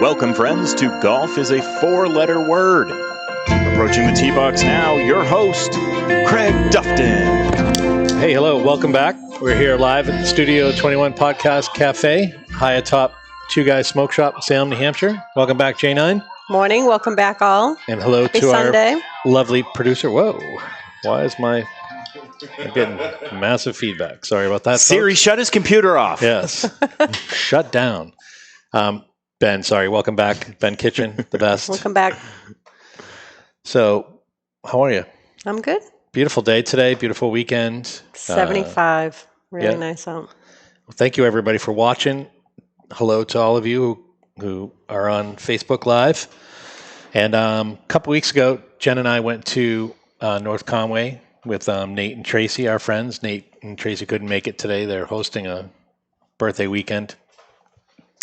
Welcome, friends, to Golf is a Four-Letter Word. Approaching the tee box now, your host, Craig Dufton. Hey, hello, welcome back. We're here live at the Studio 21 Podcast Cafe, high atop Two Guys Smoke Shop in Salem, New Hampshire. Welcome back, J9. Morning, welcome back all. And hello Happy to Sunday. our lovely producer. Whoa, why is I'm getting massive feedback. Sorry about that. Siri, shut his computer off. Yes, shut down. Ben, sorry, welcome back. Ben Kitchen, the best. Welcome back. So, how are you? I'm good. Beautiful day today, beautiful weekend. 75, really yeah. nice out. Well, thank you, everybody, for watching. Hello to all of you who are on Facebook Live. And a couple weeks ago, Jen and I went to North Conway with Nate and Tracy, our friends. Nate and Tracy couldn't make it today. They're hosting a birthday weekend.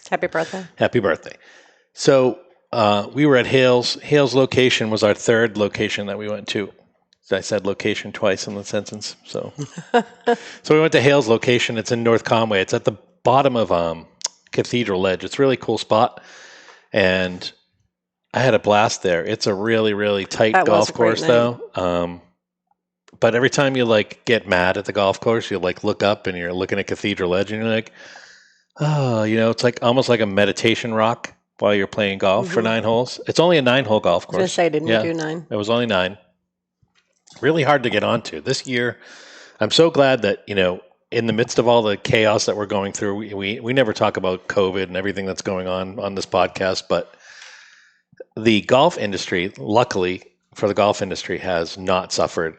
Happy birthday. Happy birthday. So we were at Hales. Hales Location was our third location that we went to. I said location twice in the sentence. So we went to Hales Location. It's in North Conway. It's at the bottom of Cathedral Ledge. It's a really cool spot. And I had a blast there. It's a really, really tight golf course, though. But every time you get mad at the golf course, you look up and you're looking at Cathedral Ledge and you're like, oh, it's almost like a meditation rock while you're playing golf for 9 holes. It's only a 9-hole golf course. I was going to say, didn't you do 9? It was only 9. Really hard to get onto. This year, I'm so glad that, in the midst of all the chaos that we're going through, we never talk about COVID and everything that's going on this podcast, but the golf industry, luckily for the golf industry, has not suffered,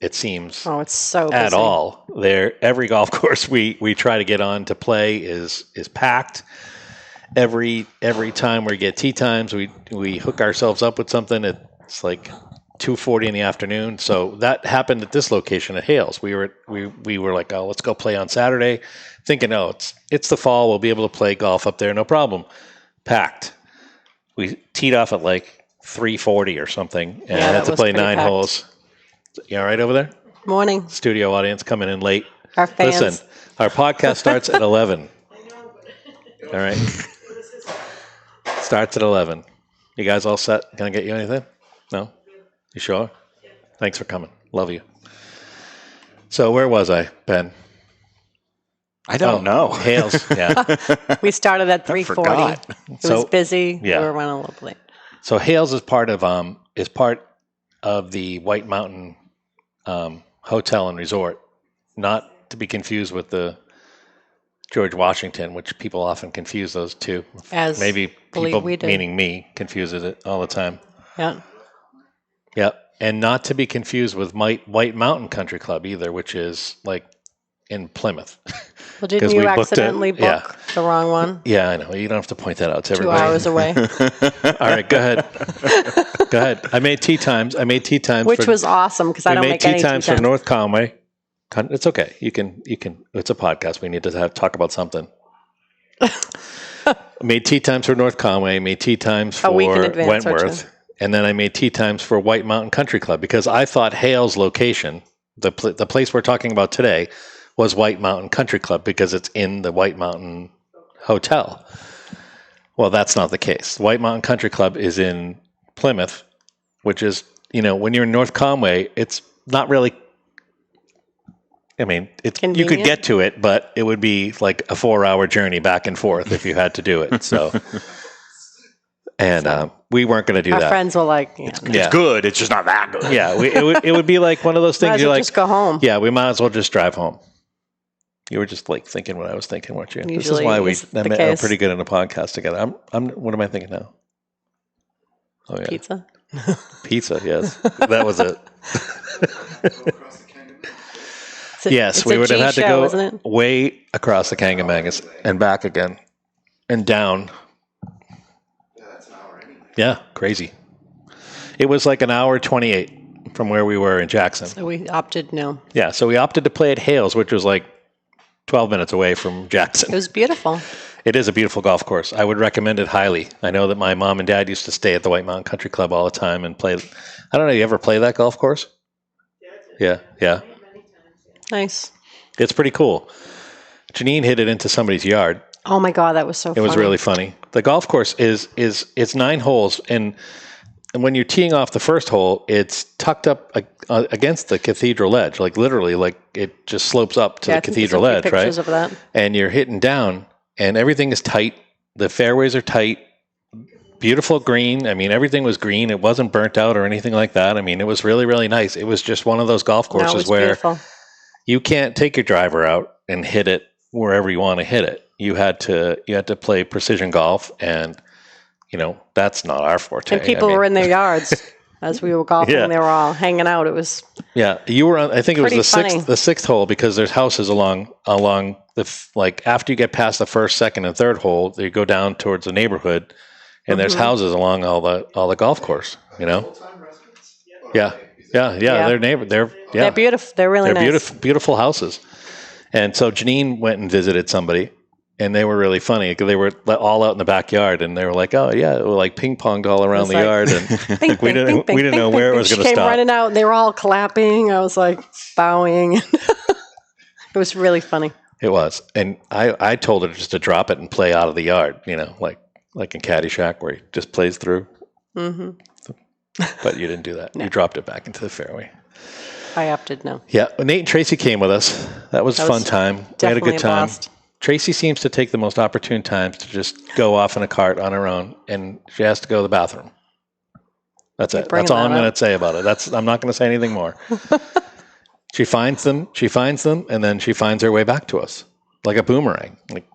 it seems, it's so busy. At all. Every golf course we try to get on to play is packed. Every time we get tee times, we hook ourselves up with something. It's like 2:40 in the afternoon. So that happened at this location at Hales. We were like, oh, let's go play on Saturday, thinking, oh, it's the fall, we'll be able to play golf up there, no problem. Packed. We teed off at 3:40 or something, and had to play 9 holes. You all right over there? Morning. Studio audience coming in late. Our fans. Listen, our podcast starts at 11. All right. Starts at 11. You guys all set? Can I get you anything? No? You sure? Thanks for coming. Love you. So where was I, Ben? I don't know. Hales, yeah. We started at 3:40. It was busy. Yeah. We were running a little late. So Hales is part of the White Mountain Hotel and Resort, not to be confused with the George Washington, which people often confuse those two. As maybe people, we do. meaning me, confuses it all the time. Yeah. Yep. And not to be confused with White Mountain Country Club either, which is in Plymouth. Well, didn't you accidentally book the wrong one? Yeah, I know. You don't have to point that out to 2 everybody. 2 hours away. All right, go ahead. Go ahead. I made tee times. Which was awesome because I don't make any tee times for North Conway. It's okay. You can. It's a podcast. We need to talk about something. Made tee times for North Conway. Made tee times for Wentworth. And then I made tee times for White Mountain Country Club because I thought Hales Location, the place we're talking about today, was White Mountain Country Club because it's in the White Mountain Hotel. Well, that's not the case. White Mountain Country Club is in Plymouth, which is, when you're in North Conway, it's not really, Convenient. You could get to it, but it would be like a 4-hour journey back and forth if you had to do it. So, and we weren't going to do that. Our friends were like, it's good. It's just not that good. Yeah, it would be like one of those things. You're like, just go home. Yeah, we might as well just drive home. You were just thinking what I was thinking, weren't you? Usually this is why we're pretty good in a podcast together. What am I thinking now? Oh yeah, Pizza. Pizza. Yes, that was it. Yes, we would have had to go way across the Kangamangas and back again and down. Yeah, that's an hour anyway. Yeah, crazy. It was like an hour 28 from where we were in Jackson. So we opted no. Yeah, so we opted to play at Hales, which was 12 minutes away from Jackson. It was beautiful. It is a beautiful golf course. I would recommend it highly. I know that my mom and dad used to stay at the White Mountain Country Club all the time and play. I don't know, you ever play that golf course? Yeah, yeah. Nice. It's pretty cool. Janine hit it into somebody's yard. Oh my God, that was so funny. It was really funny. The golf course is it's 9 holes, and when you're teeing off the first hole, it's tucked up against the cathedral edge, like literally, like it just slopes up to the cathedral edge, right? Of that. And you're hitting down, and everything is tight. The fairways are tight. Beautiful green. I mean, everything was green. It wasn't burnt out or anything like that. I mean, it was really, really nice. It was just one of those golf courses where beautiful. You can't take your driver out and hit it wherever you want to hit it. You had to play precision golf, and that's not our forte. And people were in their yards as we were golfing. Yeah. They were all hanging out. It was you were on. I think it was funny. the sixth hole, because there's houses along the like after you get past the first, second, and third hole, you go down towards the neighborhood, and there's houses along all the golf course. Yeah. They're beautiful. They're really nice. Beautiful houses. And so Janine went and visited somebody, and they were really funny. They were all out in the backyard, and they were like, "Oh yeah," it was like ping ponged all around the yard, and we didn't know where it was going to stop. Came running out, and they were all clapping. I was like bowing. It was really funny. It was, and I told her just to drop it and play out of the yard, like in Caddyshack where he just plays through. Mm-hmm. But you didn't do that. No. You dropped it back into the fairway. I opted no. Yeah, Nate and Tracy came with us. That was a fun time. We had a good time. Tracy seems to take the most opportune times to just go off in a cart on her own, and she has to go to the bathroom. That's it. That's all I'm going to say about it. I'm not going to say anything more. She finds them, and then she finds her way back to us like a boomerang. Like,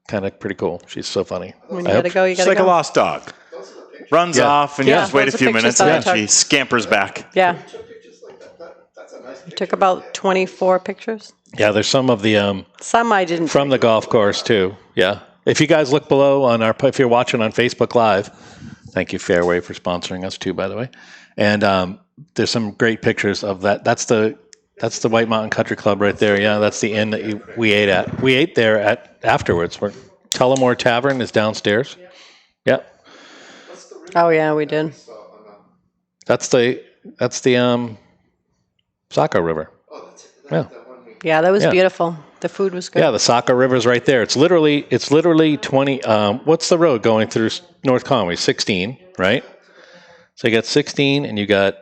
kind of pretty cool. She's so funny. When you gotta go, She's like a lost dog. Runs off, and you just wait a few minutes, and then she scampers back. Yeah. You took about 24 pictures. Yeah, there's some of the some I didn't from the golf course too. Yeah, if you guys look below if you're watching on Facebook Live, thank you Fairway for sponsoring us too, by the way. And there's some great pictures of that. That's the White Mountain Country Club right there. Yeah, that's the inn that we ate at. We ate there afterwards. Where Tullamore Tavern is downstairs. Yep. Oh yeah, we did. That's the Saco River. Yeah. Yeah, that was beautiful. The food was good. Yeah, the Saco River's right there. It's literally 20. What's the road going through North Conway? 16, right? So you got 16, and you got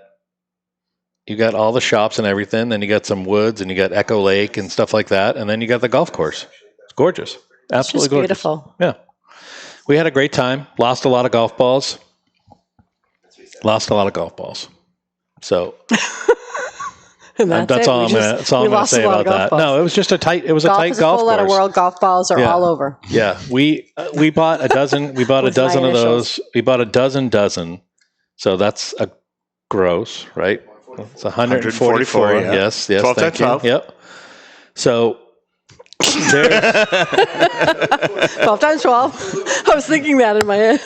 all the shops and everything. Then you got some woods, and you got Echo Lake and stuff like that. And then you got the golf course. It's gorgeous. Absolutely gorgeous. Beautiful. Yeah. We had a great time. Lost a lot of golf balls. So that's all I'm going to say about that. No, it was just a tight golf course. Full letter world. Golf balls are all over. Yeah, we bought a dozen. We bought a dozen of those. We bought a dozen. So that's a gross, right? It's 144. Yeah. Yes. 12 times 12. Yep. So there's 12 times 12. I was thinking that in my head.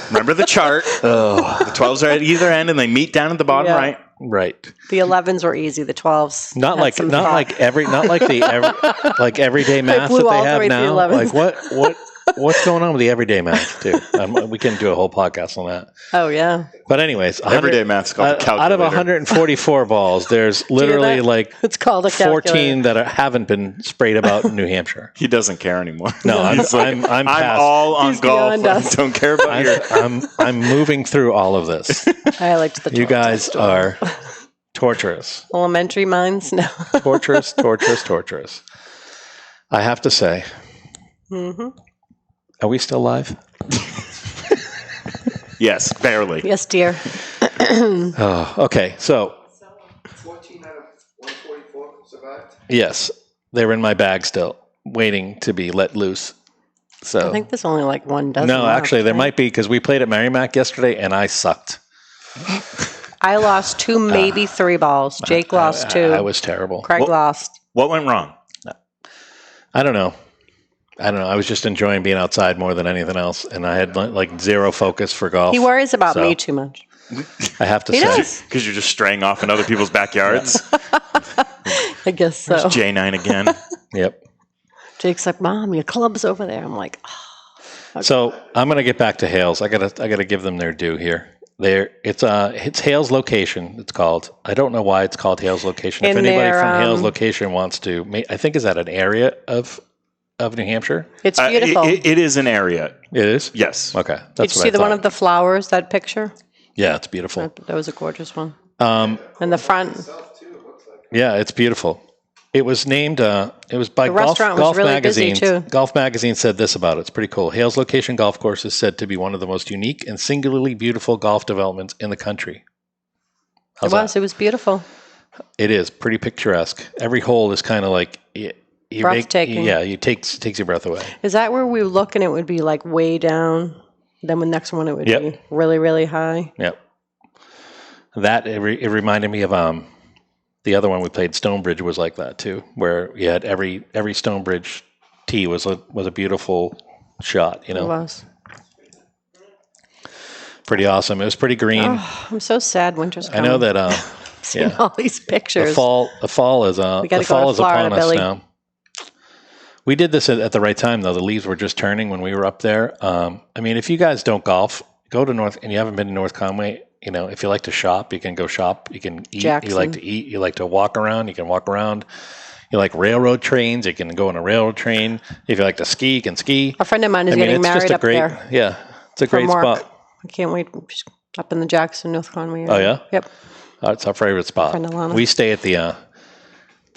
Remember the chart. The 12s are at either end, and they meet down at the bottom right. Right. The 11s were easy. The 12s not like everyday math that they have now. Like what's going on with the everyday math too? We can do a whole podcast on that. Oh yeah. But anyways, everyday math's called a calculator. Out of 144 balls, there's literally it's called a 14 that haven't been sprayed about in New Hampshire. He doesn't care anymore. No, I'm all on golf. I don't care about I'm moving through all of this. I liked the. You guys are torturous. Elementary minds, no. torturous. I have to say. Mm-hmm. Are we still live? Yes, barely. Yes, dear. Oh, okay. So 14 out of 144 survived? Yes. They were in my bag still, waiting to be let loose. So I think there's only like one dozen. No, actually, there might be, because we played at Merrimack yesterday, and I sucked. I lost 2, maybe 3 balls. Jake lost 2. I was terrible. Craig lost. What went wrong? I don't know. I was just enjoying being outside more than anything else, and I had like zero focus for golf. He worries about me too much. I have to say. Because you're just straying off in other people's backyards. I guess so. There's J9 again. Yep. Jake's like, Mom, your club's over there. I'm like, oh. Okay. So I'm gonna get back to Hales. I gotta give them their due here. It's Hales Location. It's called. I don't know why it's called Hales Location. If anybody from Hales Location wants to, I think is that an area of of New Hampshire? It's beautiful. It is an area. It is? Yes. Okay. Did That's you what see I the one thought. of the flowers, that picture? Yeah, it's beautiful. That was a gorgeous one. Um, And the front. Itself too, it looks like. yeah, it's beautiful. It was named, it was by The Golf, restaurant was Golf really busy, Magazine. too. Golf Magazine said this about it. It's pretty cool. Hales Location Golf Course is said to be one of the most unique and singularly beautiful golf developments in the country. How's that? It was beautiful. It is pretty picturesque. Every hole is kind of like Breathtaking. takes your breath away. Is that where we look and it would be like way down? Then the next one it would Yep. be really, really high. Yep. That it reminded me of the other one we played, Stonebridge, was like that too, where you had every Stonebridge tee was a beautiful shot. You It know, was. pretty awesome. It was pretty green. Oh, I'm so sad winter's I coming. know that. Seeing Yeah. all these The pictures. fall is We gotta the go fall to is upon Florida, us Billy. now. We did this at the right time though. The leaves were just turning when we were up there. I mean, if you guys don't golf, go to North, and you haven't been to North Conway. You know, if you like to shop, you can go shop. You can eat. Jackson. You like to eat. You like to walk around. You can walk around. You like railroad trains. You can go on a railroad train. If you like to ski, you can ski. A friend of mine is getting it's just married a up great. there Yeah, it's a from great work. spot. I can't wait. Just up in the Jackson, North Conway area. Oh yeah. Yep. It's our favorite spot. Friend Alana. We stay at the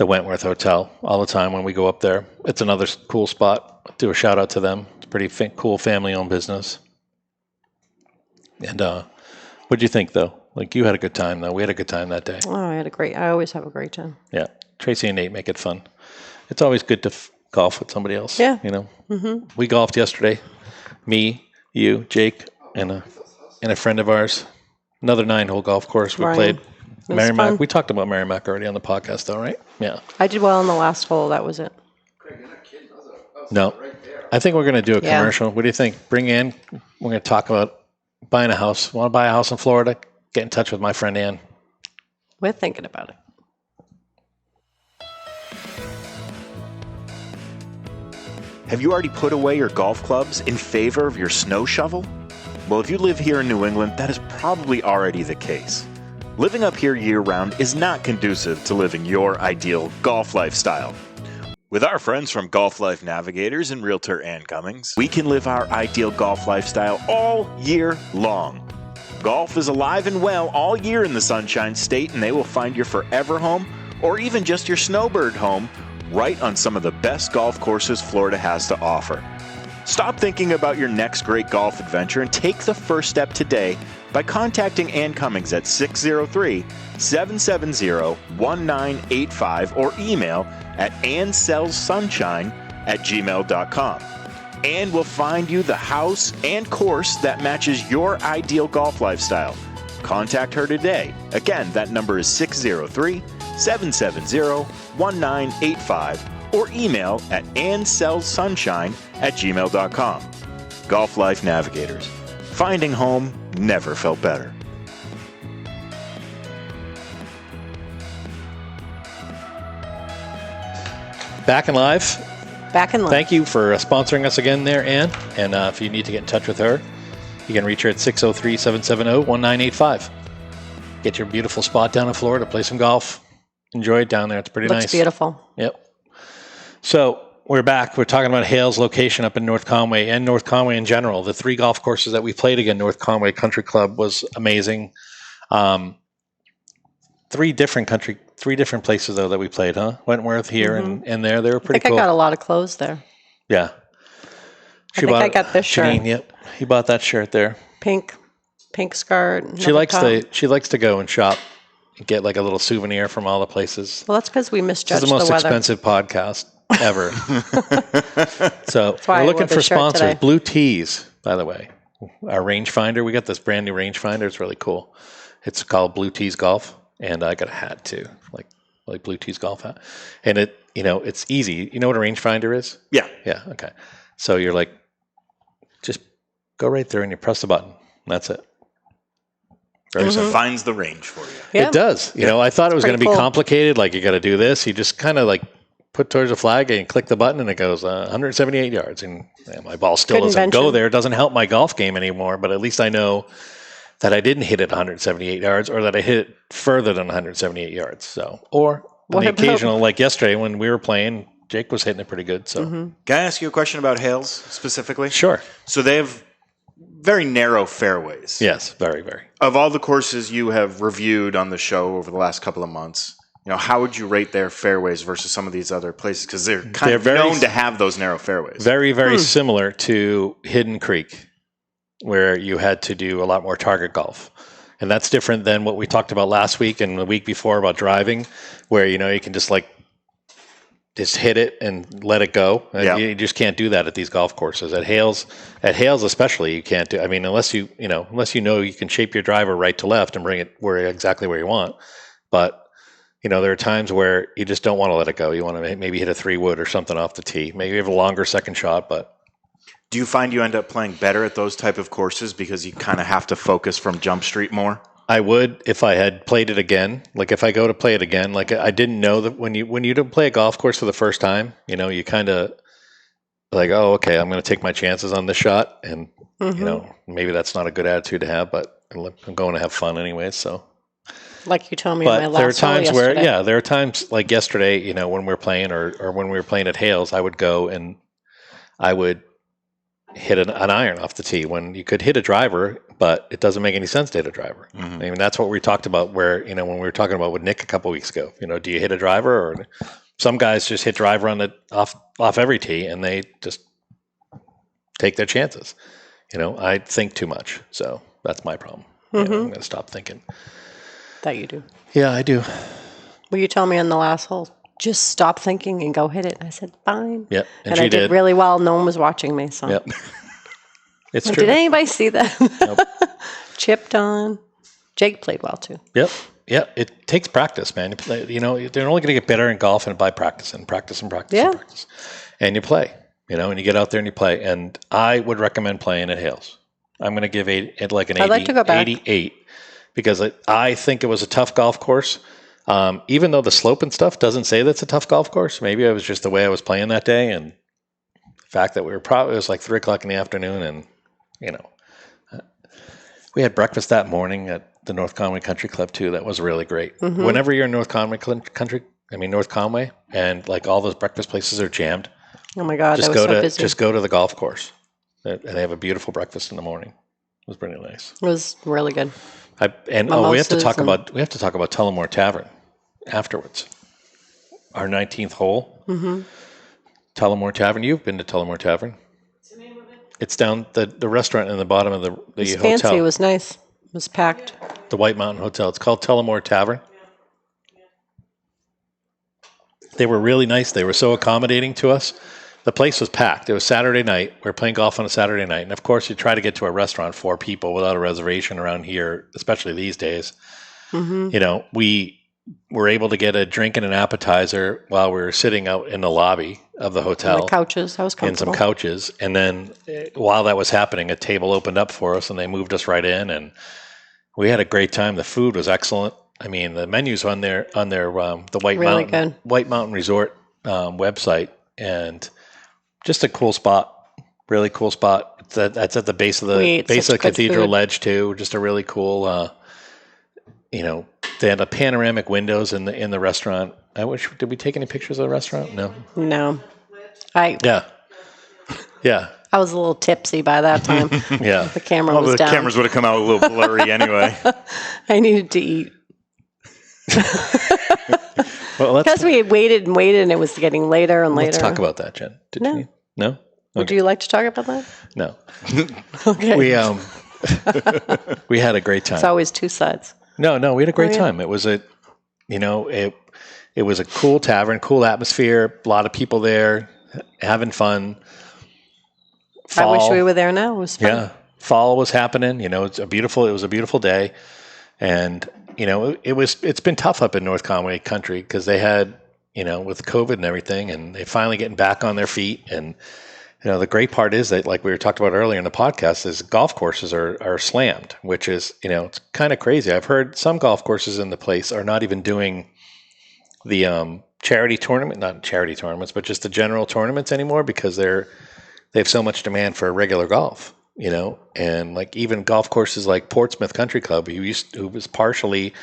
Wentworth Hotel all the time when we go up there. It's another cool spot. Do a shout out to them. It's a pretty cool family-owned business. And what'd you think, though? Like, you had a good time, though. We had a good time that day. Oh, I always have a great time. Yeah. Tracy and Nate make it fun. It's always good to golf with somebody else. Yeah. You know? We golfed yesterday. Me, you, Jake, and a friend of ours. Another 9-hole golf course. We Ryan. played was Merrimack. fun. We talked about Merrimack already on the podcast, though, right? Yeah. I did well on the last hole. That was it. Craig, you're not kidding. That was No. right there. I think we're going to do a Yeah. commercial. What do you think? Bring in. We're going to talk about buying a house. Want to buy a house in Florida? Get in touch with my friend Ann. We're thinking about it. Have you already put away your golf clubs in favor of your snow shovel? Well, if you live here in New England, that is probably already the case. Living up here year-round is not conducive to living your ideal golf lifestyle. With our friends from Golf Life Navigators and Realtor Ann Cummings, we can live our ideal golf lifestyle all year long. Golf is alive and well all year in the Sunshine State, and they will find your forever home, or even just your snowbird home, right on some of the best golf courses Florida has to offer. Stop thinking about your next great golf adventure and take the first step today by contacting Ann Cummings at 603-770-1985 or email at annsellsunshine@gmail.com. Ann will find you the house and course that matches your ideal golf lifestyle. Contact her today. Again, that number is 603-770-1985 or email at annsellsunshine@gmail.com. Golf Life Navigators. Finding home never felt better. Back and live. Back in line. Thank you for sponsoring us again there, Ann. And if you need to get in touch with her, you can reach her at 603-770-1985. Get your beautiful spot down in Florida. Play some golf. Enjoy it down there. It's pretty Looks nice. beautiful. Yep. So we're back. We're talking about Hales Location up in North Conway and North Conway in general. The 3 golf courses that we played again, North Conway Country Club was amazing. 3 different places though that we played, huh? Wentworth here and there. They were I pretty think cool. I got a lot of clothes there. Yeah. I think I got this shirt. Janine, yep. He bought that shirt there. Pink skirt. She likes top. to go and shop and get like a little souvenir from all the places. Well, that's because we This misjudged is the most weather. expensive podcast ever. So why I we're wore looking the for shirt sponsors. today. Blue Tees, by the way. Our rangefinder. We got this brand new rangefinder. It's really cool. It's called Blue Tees Golf. And I got a hat too, like Blue Tees golf hat. And it's easy. You know what a rangefinder is? Yeah. Yeah. Okay. So you're like, just go right there and you press the button. That's it. Very simple. Finds the range for you. Yeah. It does. You know, I thought it was going to pretty be cool. complicated. Like you got to do this. You just kind of like put towards the flag and click the button and it goes 178 yards. And my ball still Good doesn't go invention. there. It doesn't help my golf game anymore, but at least I know that I didn't hit it 178 yards or that I hit it further than 178 yards. So, or on What the about- occasional, like yesterday when we were playing, Jake was hitting it pretty good. So Can I ask you a question about Hales specifically? sure. So they have very narrow fairways. Yes, very, very. Of all the courses you have reviewed on the show over the last couple of months, how would you rate their fairways versus some of these other places? Because they're kind of known to have those narrow fairways. Very, very similar to Hidden Creek, where you had to do a lot more target golf. And that's different than what we talked about last week and the week before about driving, where, you can just hit it and let it go. You just can't do that at these golf courses. At Hales especially, you can't do. I mean, unless you know you can shape your driver right to left and bring it exactly where you want. But there are times where you just don't want to let it go. You want to maybe hit a 3-wood or something off the tee. Maybe you have a longer second shot, but. Do you find you end up playing better at those type of courses because you kind of have to focus from Jump Street more? I would if I had played it again. Like if I go to play it again, like I didn't know that when you don't play a golf course for the first time, you kind of like, oh, okay, I'm going to take my chances on this shot, and maybe that's not a good attitude to have, but I'm going to have fun anyway. So, like you told me, but in my there are last hole times where, yesterday. there are times like yesterday, when we're playing or when we were playing at Hales, I would go and I would hit an iron off the tee when you could hit a driver, but it doesn't make any sense to hit a driver. I mean, that's what we talked about where, when we were talking about with Nick a couple weeks ago, do you hit a driver, or some guys just hit driver on off every tee and they just take their chances. I think too much. So that's my problem. I'm going to stop thinking. That you do. Yeah, I do. Well, you told me on the last hole, just stop thinking and go hit it. I said, fine. Yep. And I did really well. No one was watching me. So. Yep. It's Did true. anybody see that? Nope. Chipped on. Jake played well too. Yep. Yeah. It takes practice, man. They're only going to get better in golf and by practice and practice and practice and practice. And you play, and you get out there and you play. And I would recommend playing at Hales. I'm going to give it like an 80, like to go back. 88 because I think it was a tough golf course. Even though the slope and stuff doesn't say that's a tough golf course, maybe it was just the way I was playing that day, and the fact that it was like 3:00 in the afternoon, and we had breakfast that morning at the North Conway Country Club too. That was really great. Whenever you're in North Conway North Conway, and like all those breakfast places are jammed. Oh my God, just that was so busy. Just go to the golf course, and they have a beautiful breakfast in the morning. It was pretty nice. It was really good. We have to talk about Tullamore Tavern afterwards. Our 19th hole. Tullamore Tavern. You've been to Tullamore Tavern. What's the name of it? It's down the restaurant in the bottom of the hotel. It was fancy. It was nice. It was packed. The White Mountain Hotel. It's called Tullamore Tavern. They were really nice. They were so accommodating to us. The place was packed. It was Saturday night. We were playing golf on a Saturday night. And of course, you try to get to a restaurant for people without a reservation around here, especially these days. We were able to get a drink and an appetizer while we were sitting out in the lobby of the hotel. On the couches. I was comfortable. And some couches. And then while that was happening, a table opened up for us and they moved us right in. And we had a great time. The food was excellent. I mean, the menus on the White Mountain Resort website, and just a cool spot, really cool spot. That's at the base of the Cathedral food. Ledge too. Just a really cool, they had a panoramic windows in the restaurant. Did we take any pictures of the restaurant? No. Yeah. I was a little tipsy by that time. Yeah. The camera was the down. cameras would have come out a little blurry anyway. I needed to eat. Well, Because we had waited and it was getting later and later. Let's talk about that, Jen. No? Okay. Would you like to talk about that? No. Okay. We had a great time. It's always two sides. No, we had a great time. It was it was a cool tavern, cool atmosphere, a lot of people there having fun. I wish we were there now. It was fun. Yeah. Fall was happening. It was a beautiful day. And it's been tough up in North Conway country because they had, with COVID and everything, and they finally getting back on their feet. And, the great part is that, like we were talking about earlier in the podcast, is golf courses are slammed, which is, it's kind of crazy. I've heard some golf courses in the place are not even doing the charity tournament, not charity tournaments, but just the general tournaments anymore because they have so much demand for regular golf. And like even golf courses like Portsmouth Country Club, who was partially,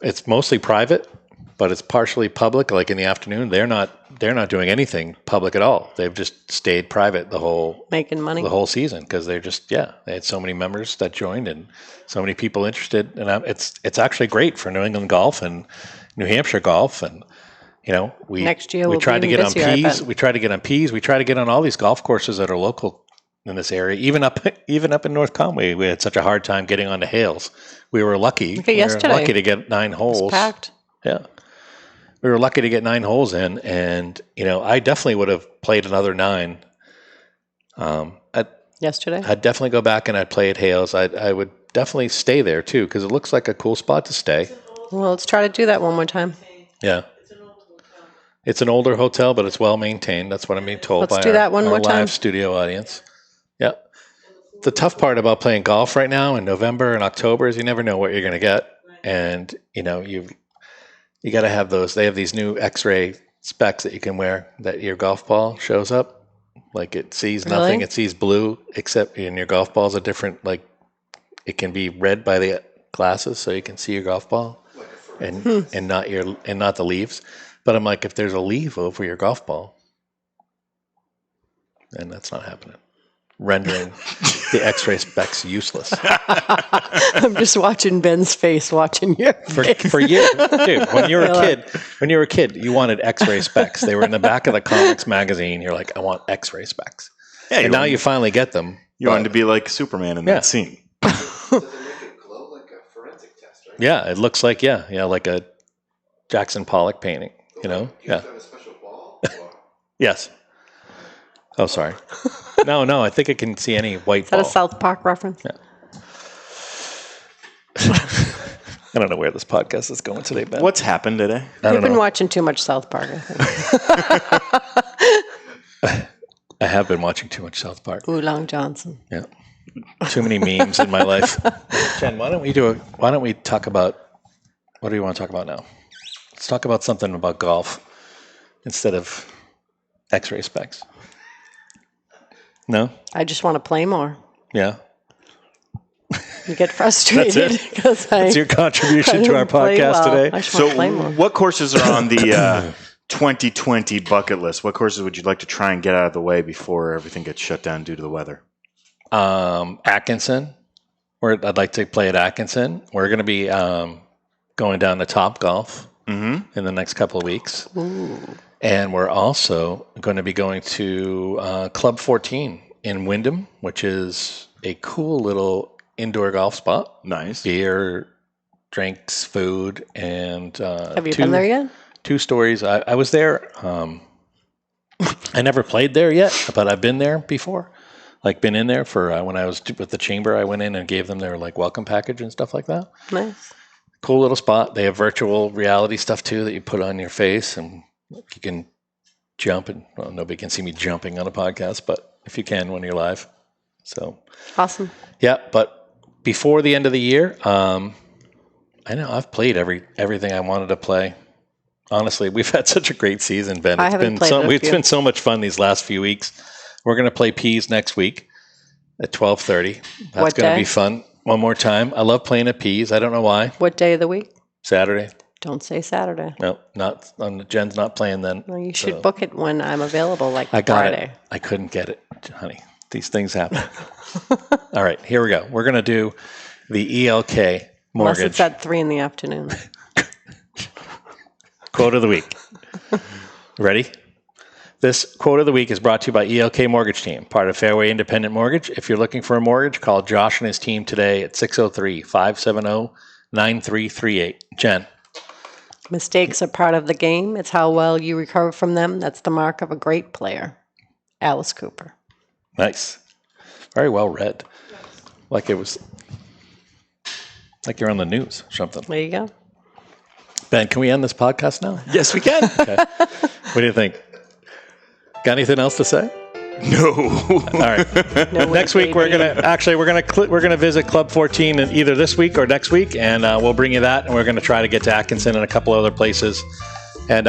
it's mostly private, but it's partially public. Like in the afternoon, they're not doing anything public at all. They've just stayed private Making money. the whole season because they're just they had so many members that joined and so many people interested, and it's actually great for New England golf and New Hampshire golf, and Next year we will tried be to get on busier, I Peas. bet. We tried to get on Peas. We tried to get on all these golf courses that are local in this area. Even up in North Conway, we had such a hard time getting onto Hales. We were lucky. Look at yesterday. We were lucky to get 9 holes. It's packed. Yeah. We were lucky to get 9 holes in, and I definitely would have played another 9. Yesterday? I'd definitely go back and I'd play at Hales. I would definitely stay there too because it looks like a cool spot to stay. Well, let's try to do that one more time. Yeah. It's an older hotel, but it's well maintained. That's what I'm being told Let's by do that one our more time. live studio audience. Yeah. The tough part about playing golf right now in November and October is you never know what you're going to get, and you got to have those. They have these new X-ray specs that you can wear that your golf ball shows up. Like it sees nothing. Really? It sees blue, except in your golf ball's a different, like it can be read by the glasses so you can see your golf ball and not the leaves. But I'm like, if there's a leaf over your golf ball, then that's not happening. Rendering the X-ray specs useless. I'm just watching Ben's face, watching your face. For years, dude. When you were a kid, you wanted X-ray specs. They were in the back of the comics magazine. You're like, I want X-ray specs. Yeah, and now you finally get them. You wanted to be like Superman in that scene. Does it make it glow like a forensic test, right? Yeah, it looks like like a Jackson Pollock painting. You Yeah. have to have a special ball? Or? Yes. Oh, sorry. No. I think it can see any white Is that ball. a South Park reference? Yeah. I don't know where this podcast is going today, Ben. What's happened today? I You've don't been know. watching too much South Park, I think. I have been watching too much South Park. Oolong Johnson. Yeah. Too many memes in my life. Jen, why don't we talk about, what do you want to talk about now? Let's talk about something about golf instead of X-ray specs. No? I just want to play more. Yeah. You get frustrated because That's your contribution to our podcast today. I just want to play more. What courses are on the 2020 bucket list? What courses would you like to try and get out of the way before everything gets shut down due to the weather? Atkinson. I'd like to play at Atkinson. We're going to be going down to Top Golf in the next couple of weeks. Ooh. And we're also going to be going to Club 14 in Wyndham, which is a cool little indoor golf spot. Nice. Beer, drinks, food, and Have you been there yet? 2 stories. I was there. I never played there yet, but I've been there before. Like been in there for when I was with the chamber. I went in and gave them their like welcome package and stuff like that. Nice. Cool little spot. They have virtual reality stuff too that you put on your face, and you can jump. And well, nobody can see me jumping on a podcast, but if you can when you're live. So Awesome. yeah, but before the end of the year, I know I've played everything I wanted to play. Honestly, we've had such a great season, Ben. I haven't played a It's few. been so much fun these last few weeks. We're going to play Peas next week at 12:30. That's What going to day? be fun. One more time. I love playing at Peas. I don't know why. What day of the week? Saturday. Don't say Saturday. No, not on. Jen's not playing then. Well, you should So, book it when I'm available, like I got Friday. it. I couldn't get it, honey. These things happen. All right, here we go. We're going to do the ELK Unless mortgage it's at 3 in the afternoon. quote of the week. Ready? This quote of the week is brought to you by ELK Mortgage Team, part of Fairway Independent Mortgage. If you're looking for a mortgage, call Josh and his team today at 603-570-9338. Jen. Mistakes are part of the game. It's how well you recover from them. That's the mark of a great player. Alice Cooper. Nice. Very well read. Like it was, like you're on the news or something. There you go. Ben, can we end this podcast now? Yes, we can. Okay. What do you think? Got anything else to say? No. All right. No way, Next week we're baby. gonna visit Club 14 either this week or next week, and we'll bring you that. And we're gonna try to get to Atkinson and a couple other places. And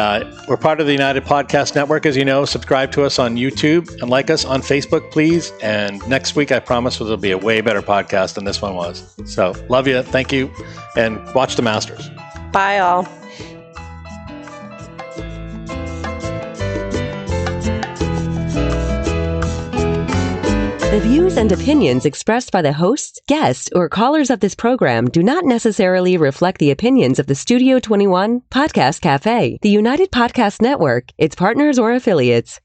we're part of the United Podcast Network, as you know. Subscribe to us on YouTube and like us on Facebook, please. And next week, I promise, there'll be a way better podcast than this one was. So love you, thank you, and watch the Masters. Bye, all. The views and opinions expressed by the hosts, guests, or callers of this program do not necessarily reflect the opinions of the Studio 21 Podcast Cafe, the United Podcast Network, its partners, or affiliates.